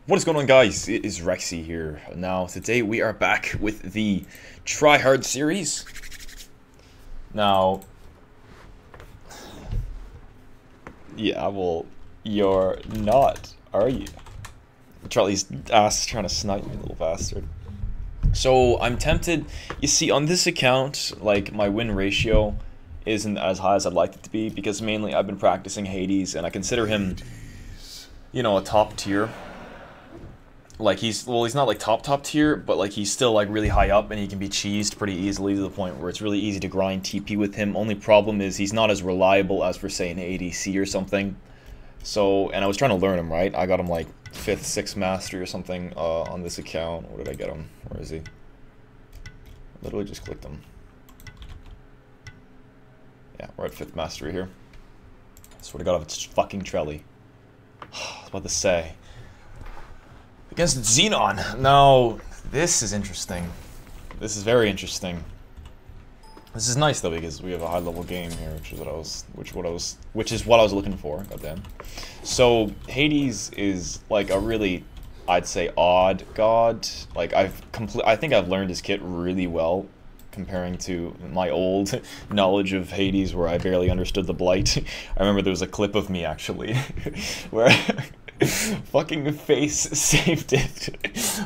What is going on, guys? It is Rexsi here. Now, today we are back with the Try Hard series. Now, yeah, well, you're not, are you? Charlie's ass trying to snipe me, little bastard. So, I'm tempted. You see, on this account, like, my win ratio isn't as high as I'd like it to be, because mainly I've been practicing Hades, and I consider him, you know, a top tier. Like, he's not like top tier, but like he's still like really high up, and he can be cheesed pretty easily to the point where it's really easy to grind TP with him. Only problem is he's not as reliable as, for say, an ADC or something. So, and I was trying to learn him, right? I got him like 5th, 6th mastery or something on this account. Where did I get him? Where is he? Literally just clicked him. Yeah, we're at 5th mastery here. I swear to God, if it's fucking Trelly. I was about to say. Against Xenon. Now, this is interesting. This is very interesting. This is nice though, because we have a high level game here, which is what I was looking for. Goddamn. So Hades is like a really, I'd say, odd god. Like I think I've learned his kit really well, comparing to my old knowledge of Hades, where I barely understood the blight. I remember there was a clip of me actually, where. Fucking face saved it.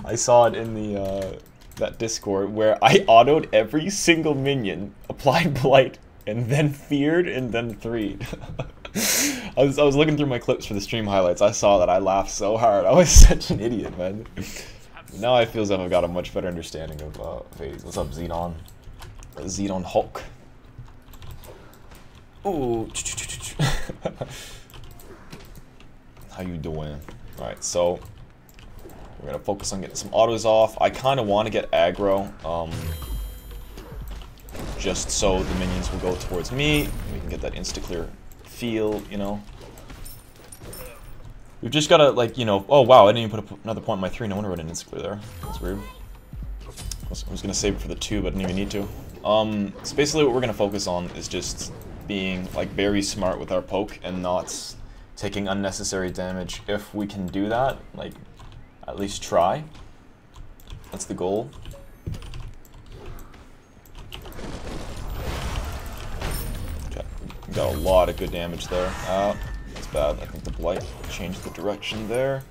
I saw it in the that Discord where I autoed every single minion, applied blight, and then feared, and then 3'd. I was looking through my clips for the stream highlights. I saw that. I laughed so hard. I was such an idiot, man. Now I feel as if I've got a much better understanding of Hades. What's up, Xenon? Xenon Hulk. Ooh. How you doing? Alright, so we're gonna focus on getting some autos off. I kinda wanna get aggro, just so the minions will go towards me. We can get that insta-clear feel, you know. We've just gotta, like, you know, oh wow, I didn't even put another point in my 3, no wonder I didn't insta-clear there. That's weird. I was gonna save it for the 2, but I didn't even need to. So basically what we're gonna focus on is just being, like, very smart with our poke and not taking unnecessary damage. If we can do that, like, at least try. That's the goal. Okay, we got a lot of good damage there. That's bad. I think the blight changed the direction there.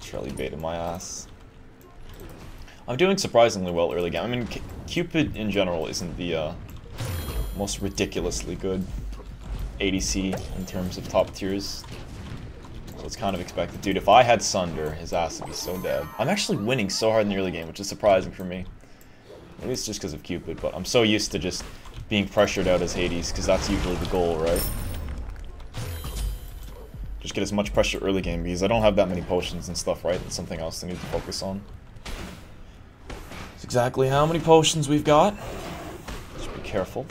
Trelly baited my ass. I'm doing surprisingly well early game. I mean, Cupid in general isn't the most ridiculously good ADC in terms of top tiers, so it's kind of expected. Dude, if I had Sunder, his ass would be so dead. I'm actually winning so hard in the early game, which is surprising for me. Maybe it's just because of Cupid, but I'm so used to just being pressured out as Hades, because that's usually the goal, right? Just get as much pressure early game, because I don't have that many potions and stuff, right? That's something else I need to focus on. That's exactly how many potions we've got. Just be careful.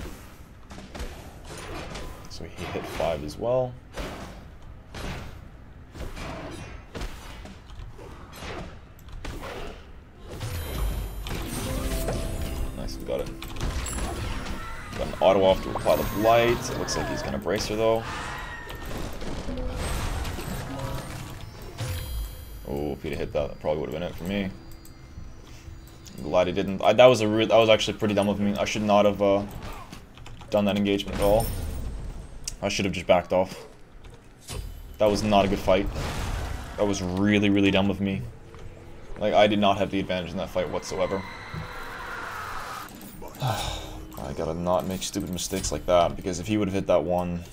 So he hit 5 as well. Nice, we got it. Got an auto off to apply the blight. It looks like he's gonna brace her though. Oh, if he'd hit that, that probably would have been it for me. I'm glad he didn't. That was actually pretty dumb of me. I should not have done that engagement at all. I should have just backed off. That was not a good fight. That was really, really dumb of me. Like, I did not have the advantage in that fight whatsoever. I gotta not make stupid mistakes like that, because if he would have hit that one,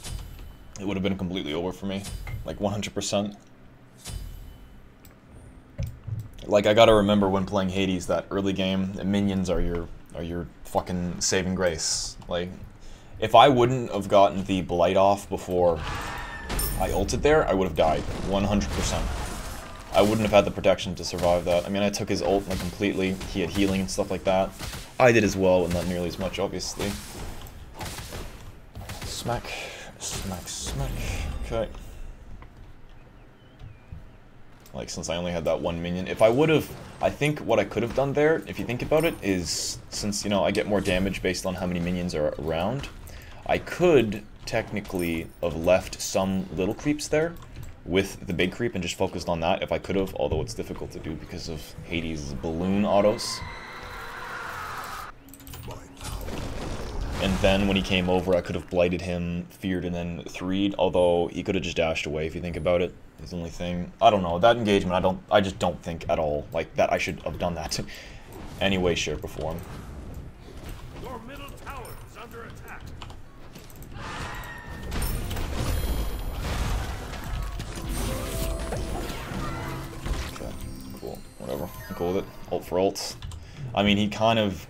it would have been completely over for me. Like, 100%. Like, I gotta remember when playing Hades that early game, the minions are your fucking saving grace. Like, if I wouldn't have gotten the blight off before I ulted there, I would have died, 100%. I wouldn't have had the protection to survive that. I mean, I took his ult like completely. He had healing and stuff like that. I did as well, and not nearly as much, obviously. Smack, smack, smack. Okay. Like, since I only had that one minion. If I would have, I think what I could have done there, if you think about it, is since, you know, I get more damage based on how many minions are around, I could technically have left some little creeps there, with the big creep and just focused on that if I could have, although it's difficult to do because of Hades' balloon autos. And then when he came over, I could have blighted him, feared, and then 3'd, although he could have just dashed away if you think about it. It's the only thing. I don't know, that engagement, I just don't think at all like that I should have done that any way, shape, or form. Your middle tower is under attack. Okay, cool, whatever, I'm cool with it. Ult for ult. I mean, he kind of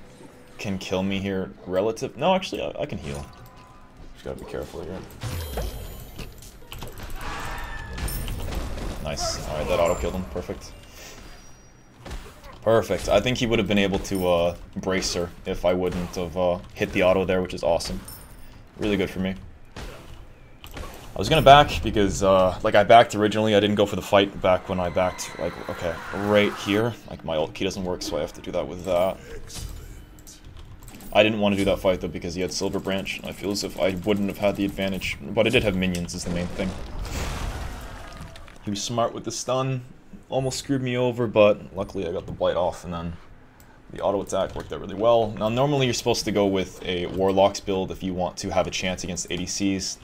can kill me here relative. No, actually, I can heal. Just gotta be careful here. Nice. Alright, that auto killed him. Perfect. Perfect. I think he would have been able to brace her if I wouldn't have hit the auto there, which is awesome. Really good for me. I was gonna back because, like, I backed originally. I didn't go for the fight back when I backed, like, okay, right here. Like, my ult key doesn't work, so I have to do that with that. I didn't want to do that fight, though, because he had Silver Branch. I feel as if I wouldn't have had the advantage. But I did have minions, is the main thing. He was smart with the stun. Almost screwed me over, but luckily I got the blight off, and then the auto attack worked out really well. Now, normally you're supposed to go with a Warlock's build if you want to have a chance against ADCs.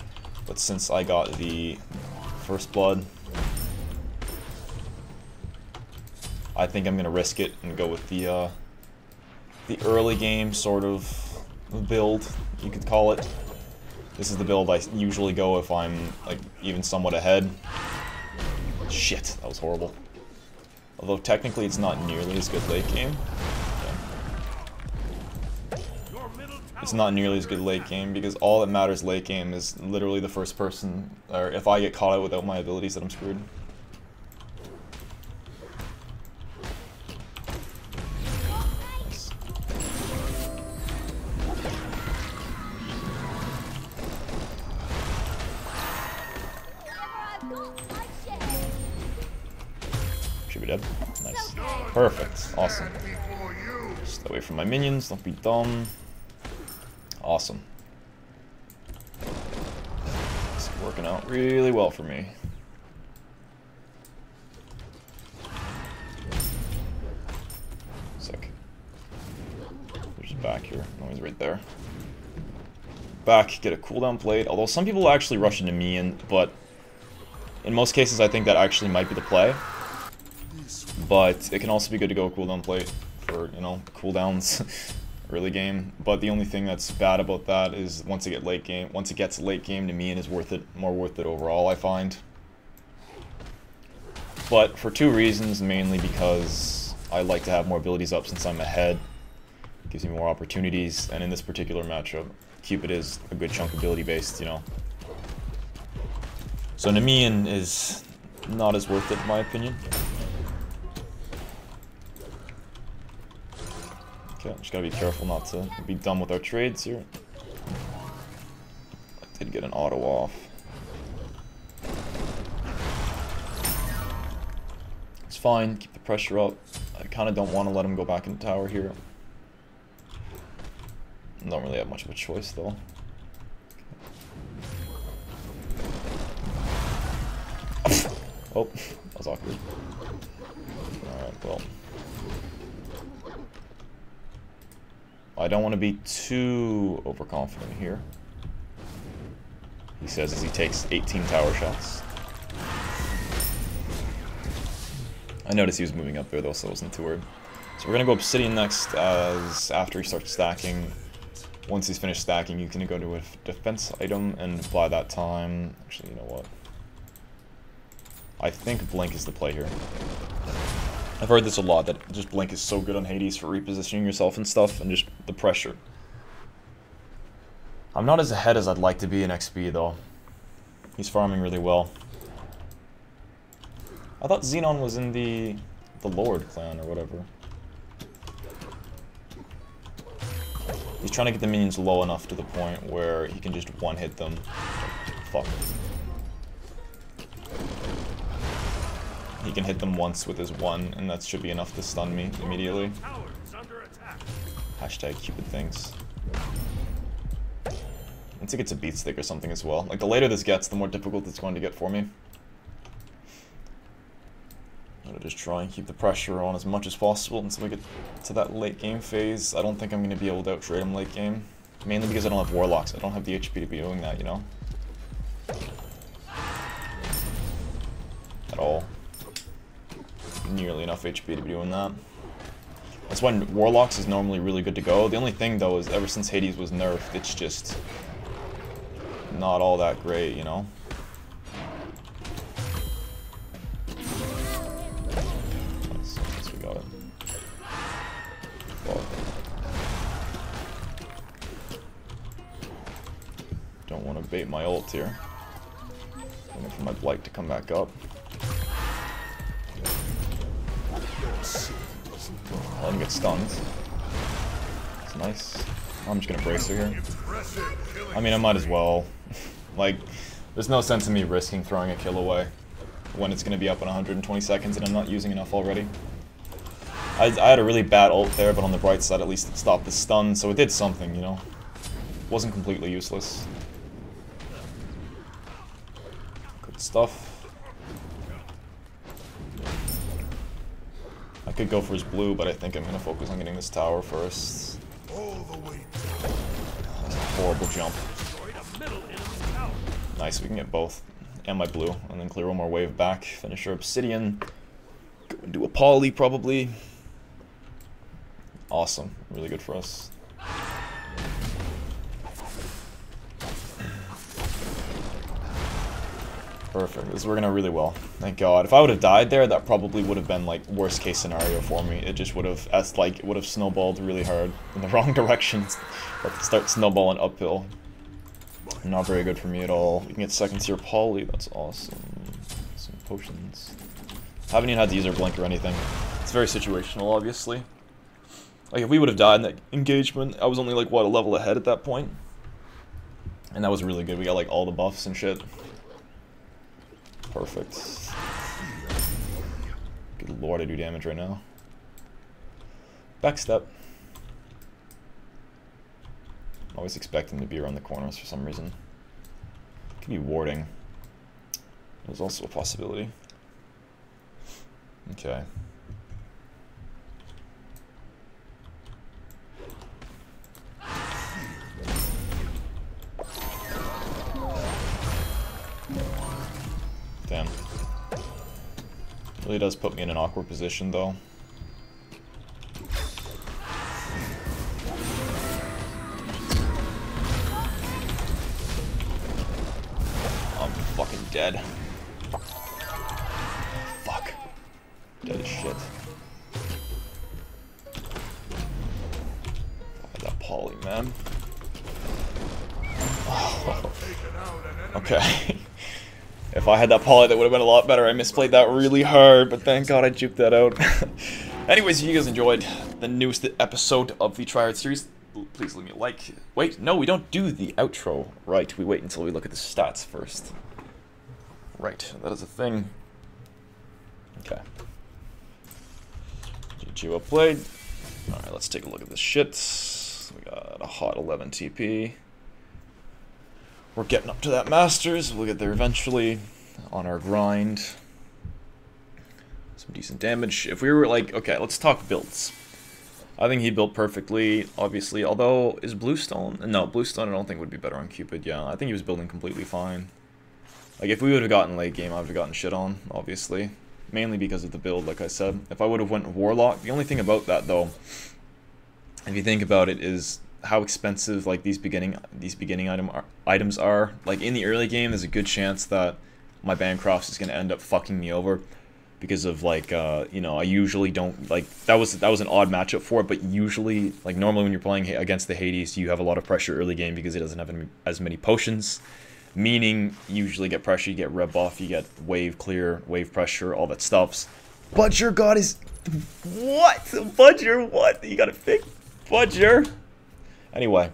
But since I got the First Blood, I think I'm going to risk it and go with the early game sort of build, you could call it. This is the build I usually go if I'm like even somewhat ahead. Shit, that was horrible. Although technically it's not nearly as good late game. Yeah. It's not nearly as good late game because all that matters late game is literally the first person, or if I get caught out without my abilities, then I'm screwed. Should be dead. Nice. Perfect. Awesome. Stay away from my minions. Don't be dumb. Awesome. It's working out really well for me. Sick. There's back here. No, he's right there. Back, get a cooldown plate. Although some people actually rush into me, but in most cases I think that actually might be the play. But it can also be good to go cooldown plate for, you know, cooldowns early game. But the only thing that's bad about that is once it gets late game to me, it is more worth it overall, I find. But for two reasons, mainly because I like to have more abilities up since I'm ahead. It gives me more opportunities, and in this particular matchup, Cupid is a good chunk ability based, you know. So Nemean is not as worth it in my opinion. Okay, just gotta be careful not to be dumb with our trades here. I did get an auto off. It's fine, keep the pressure up. I kinda don't want to let him go back in the tower here. Don't really have much of a choice though. Oh, that was awkward. Alright, well. I don't want to be too overconfident here. He says as he takes 18 tower shots. I noticed he was moving up there though, so I wasn't too worried. So we're going to go Obsidian next, as after he starts stacking. Once he's finished stacking, you can go to a defense item and by that time... Actually, you know what? I think Blink is the play here. I've heard this a lot, that just Blink is so good on Hades for repositioning yourself and stuff, and just the pressure. I'm not as ahead as I'd like to be in XP, though. He's farming really well. I thought Xenon was in the Lord clan or whatever. He's trying to get the minions low enough to the point where he can just one-hit them. Fuck. He can hit them once with his one, and that should be enough to stun me immediately. Hashtag Cupid things. Let's think it's a beat stick or something as well. Like, the later this gets, the more difficult it's going to get for me. I'm gonna just try and keep the pressure on as much as possible until we get to that late game phase. I don't think I'm gonna be able to out-trade him late game. Mainly because I don't have Warlocks. I don't have the HP to be doing that, you know? At all. Nearly enough HP to be doing that. That's why Warlocks is normally really good to go. The only thing, though, is ever since Hades was nerfed, it's just not all that great, you know? Nice, we got it. Fuck. Don't want to bait my ult here. Waiting for my Blight to come back up. Let him get stunned. It's nice. I'm just gonna brace her here. I mean, I might as well. Like, there's no sense in me risking throwing a kill away when it's gonna be up in 120 seconds and I'm not using enough already. I had a really bad ult there, but on the bright side, at least it stopped the stun, so it did something, you know? It wasn't completely useless. Good stuff. I could go for his blue, but I think I'm gonna focus on getting this tower first. That's a horrible jump. Nice, we can get both. And my blue, and then clear one more wave back. Finish our obsidian. Go and do a poly, probably. Awesome. Really good for us. Perfect. This is working out really well. Thank God. If I would have died there, that probably would have been like worst case scenario for me. It just would have, it would have snowballed really hard in the wrong directions. Start snowballing uphill. Not very good for me at all. You can get second tier poly. That's awesome. Some potions. Haven't even had to use our blink or anything. It's very situational, obviously. Like if we would have died in that engagement, I was only like what, a level ahead at that point, and that was really good. We got like all the buffs and shit. Perfect. Good lord, I do damage right now. Backstep. Always expect him to be around the corners for some reason. Could be warding. There's also a possibility. Okay. Damn. Really does put me in an awkward position, though. I'm fucking dead. Fuck. Dead as shit. Fuck that poly, man. Oh. Okay. If I had that poly, that would have been a lot better. I misplayed that really hard, but thank God I juked that out. Anyways, if you guys enjoyed the newest episode of the Tryhard series, please leave me a like. Wait, no, we don't do the outro. Right, we wait until we look at the stats first. Right, that is a thing. Okay. GG well played. Alright, let's take a look at this shit. We got a hot 11 TP. We're getting up to that Masters. We'll get there eventually on our grind. Some decent damage. If we were like, okay, let's talk builds. I think he built perfectly, obviously. Although, is Bluestone? No, Bluestone I don't think would be better on Cupid. Yeah, I think he was building completely fine. Like, if we would have gotten late game, I would have gotten shit on, obviously. Mainly because of the build, like I said. If I would have went Warlock, the only thing about that, though, if you think about it, is how expensive like these beginning items are. Like in the early game, there's a good chance that my Bancrofts is going to end up fucking me over because of like you know, I usually don't like that was an odd matchup for it, but usually like normally when you're playing against the Hades, you have a lot of pressure early game because it doesn't have as many potions, meaning you usually get pressure, you get rev buff, you get wave clear, wave pressure, all that stuffs. Budger God is what? Budger what? You got to fix Budger. Anyway,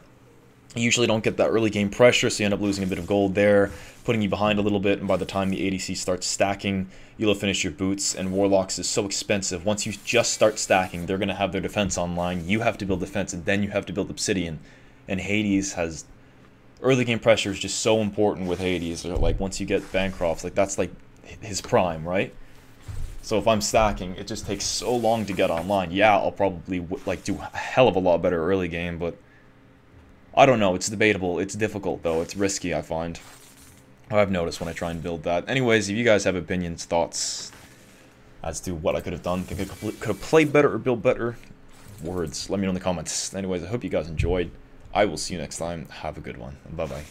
you usually don't get that early game pressure, so you end up losing a bit of gold there, putting you behind a little bit, and by the time the ADC starts stacking, you'll have finished your boots, and Warlocks is so expensive. Once you just start stacking, they're going to have their defense online, you have to build defense, and then you have to build Obsidian. And Hades has... early game pressure is just so important with Hades. Like, once you get Bancrofts, like, that's like his prime, right? So if I'm stacking, it just takes so long to get online. Yeah, I'll probably like do a hell of a lot better early game, but I don't know. It's debatable. It's difficult though. It's risky, I find. I've noticed when I try and build that. Anyways, if you guys have opinions, thoughts as to what I could have done, think I could have played better or built better, words, let me know in the comments. Anyways, I hope you guys enjoyed. I will see you next time. Have a good one. Bye-bye.